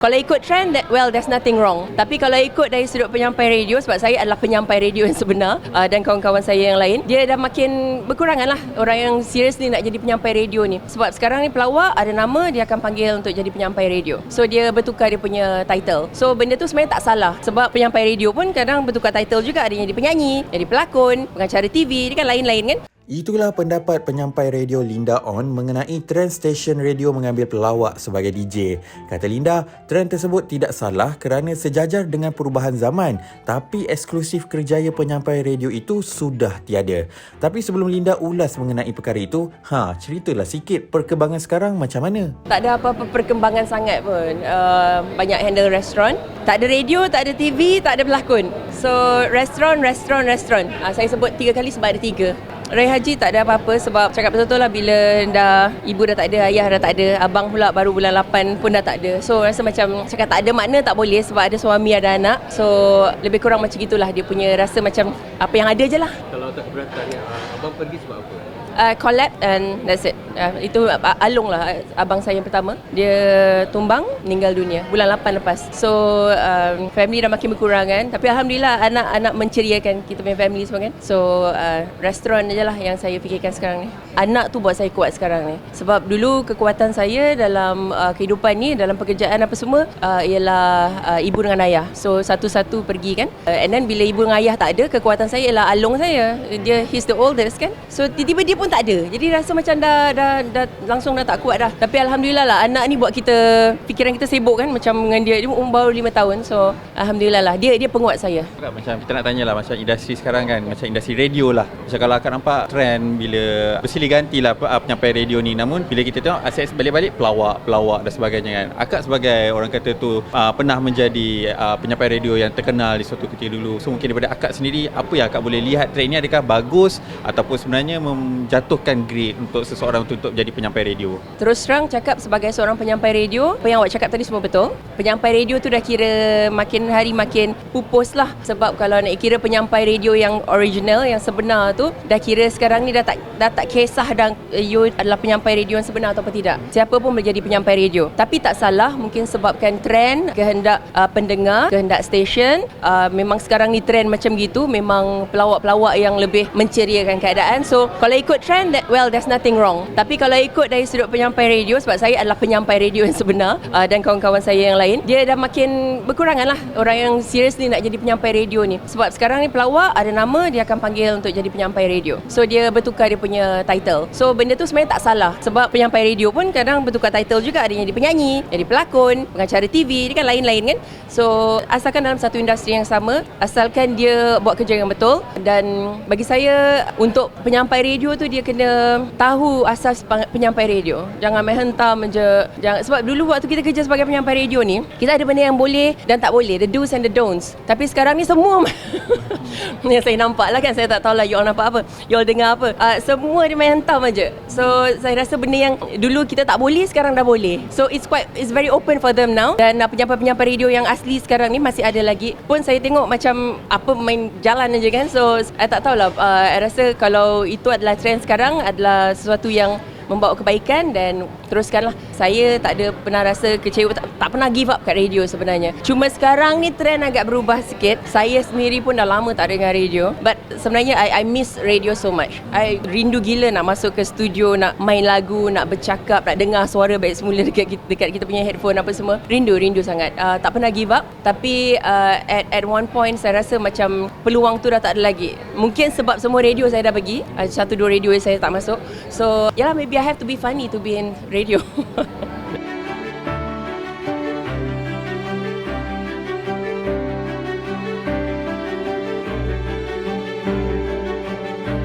Kalau ikut trend, there's nothing wrong. Tapi kalau ikut dari sudut penyampai radio, sebab saya adalah penyampai radio yang sebenar dan kawan-kawan saya yang lain, dia dah makin berkurangan lah orang yang seriously nak jadi penyampai radio ni. Sebab sekarang ni pelawak ada nama, dia akan panggil untuk jadi penyampai radio. So dia bertukar dia punya title. So benda tu sebenarnya tak salah. Sebab penyampai radio pun kadang bertukar title juga. Ada yang jadi penyanyi, jadi pelakon, pengacara TV, dia kan lain-lain kan. Itulah pendapat penyampai radio Linda On mengenai trend stesen radio mengambil pelawak sebagai DJ. Kata Linda, trend tersebut tidak salah kerana sejajar dengan perubahan zaman, tapi eksklusif kerjaya penyampai radio itu sudah tiada. Tapi sebelum Linda ulas mengenai perkara itu, ceritalah sikit perkembangan sekarang macam mana? Tak ada apa-apa perkembangan sangat pun. Banyak handle restoran. Tak ada radio, tak ada TV, tak ada pelakon. So, restoran. Saya sebut 3 kali sebab ada 3. Raya Haji tak ada apa-apa sebab cakap betul-betul lah bila ibu dah tak ada, ayah dah tak ada, abang pula baru bulan 8 pun dah tak ada. So rasa macam cakap tak ada makna tak boleh sebab ada suami, ada anak. So lebih kurang macam gitulah dia punya rasa macam apa yang ada je lah. Kalau tak keberatan, abang pergi sebab apa? Collab and that's it. Itu Along lah, abang saya yang pertama. Dia tumbang, meninggal dunia bulan 8 lepas. So family dah makin berkurang kan. Tapi Alhamdulillah anak-anak menceriakan kita punya family semua kan. So restoran je lah yang saya fikirkan sekarang ni. Anak tu buat saya kuat sekarang ni. Sebab dulu kekuatan saya dalam kehidupan ni, dalam pekerjaan apa semua, ialah ibu dengan ayah. So satu-satu pergi kan. And then bila ibu dengan ayah tak ada, kekuatan saya ialah Along saya. He's the oldest kan. So tiba-tiba dia pun tak ada. Jadi rasa macam dah langsung dah tak kuat dah. Tapi Alhamdulillah lah, anak ni buat kita, fikiran kita sibuk kan. Macam dengan dia umur baru 5 tahun. So Alhamdulillah lah, dia penguat saya. Macam kita nak tanya lah, macam industri sekarang kan, macam industri radio lah. Macam kalau akak nampak trend bila bersilih ganti lah penyampai radio ni. Namun bila kita tengok asyik balik-balik pelawak dan sebagainya kan. Akak sebagai orang kata tu pernah menjadi penyampai radio yang terkenal di suatu ketika dulu. So mungkin daripada akak sendiri, apa yang akak boleh lihat trend ni, adakah bagus ataupun sebenarnya menjatuhkan grade untuk seseorang untuk jadi penyampai radio? Terus terang cakap sebagai seorang penyampai radio, apa yang awak cakap tadi semua betul. Penyampai radio tu dah kira makin hari makin pupus lah. Sebab kalau nak kira penyampai radio yang original, yang sebenar tu, dah kira sekarang ni dah tak kisah dah you adalah penyampai radio yang sebenar atau tidak. Siapa pun boleh jadi penyampai radio. Tapi tak salah, mungkin sebabkan trend, kehendak pendengar, kehendak stesen. Memang sekarang ni trend macam gitu. Memang pelawak-pelawak yang lebih menceriakan keadaan. So kalau ikut trend, there's nothing wrong. Tapi kalau ikut dari sudut penyampai radio, sebab saya adalah penyampai radio yang sebenar dan kawan-kawan saya yang lain, dia dah makin berkurangan lah orang yang seriously nak jadi penyampai radio ni. Sebab sekarang ni pelawak ada nama, dia akan panggil untuk jadi penyampai radio. So dia bertukar dia punya title. So benda tu sebenarnya tak salah. Sebab penyampai radio pun kadang bertukar title juga. Ada yang jadi penyanyi, jadi pelakon, pengacara TV, dia kan lain-lain kan. So asalkan dalam satu industri yang sama, asalkan dia buat kerja yang betul. Dan bagi saya, untuk penyampai radio tu dia kena tahu asas penyampai radio. Jangan main hentam je. Sebab dulu waktu kita kerja sebagai penyampai radio ni, kita ada benda yang boleh dan tak boleh, the do's and the don'ts. Tapi sekarang ni semua yang saya nampak lah kan, saya tak tahulah you all nampak apa, you all dengar apa, semua dia main hentam aja. So saya rasa benda yang dulu kita tak boleh, sekarang dah boleh. So it's very open for them now. Dan penyampai-penyampai radio yang asli sekarang ni masih ada lagi. Pun saya tengok macam apa main jalan aja kan. So saya tak tahulah, saya rasa kalau itu adalah trend sekarang, adalah sesuatu yang membawa kebaikan dan teruskanlah. Saya tak ada pernah rasa kecewa, tak pernah give up kat radio sebenarnya. Cuma sekarang ni trend agak berubah sikit. Saya sendiri pun dah lama tak dengar radio. But sebenarnya I miss radio so much. I rindu gila nak masuk ke studio, nak main lagu, nak bercakap, nak dengar suara baik semula dekat kita punya headphone apa semua. Rindu sangat. Tak pernah give up. Tapi at one point saya rasa macam peluang tu dah tak ada lagi. Mungkin sebab semua radio saya dah pergi. 1-2 radio saya tak masuk. So yalah, maybe I have to be funny to be in radio.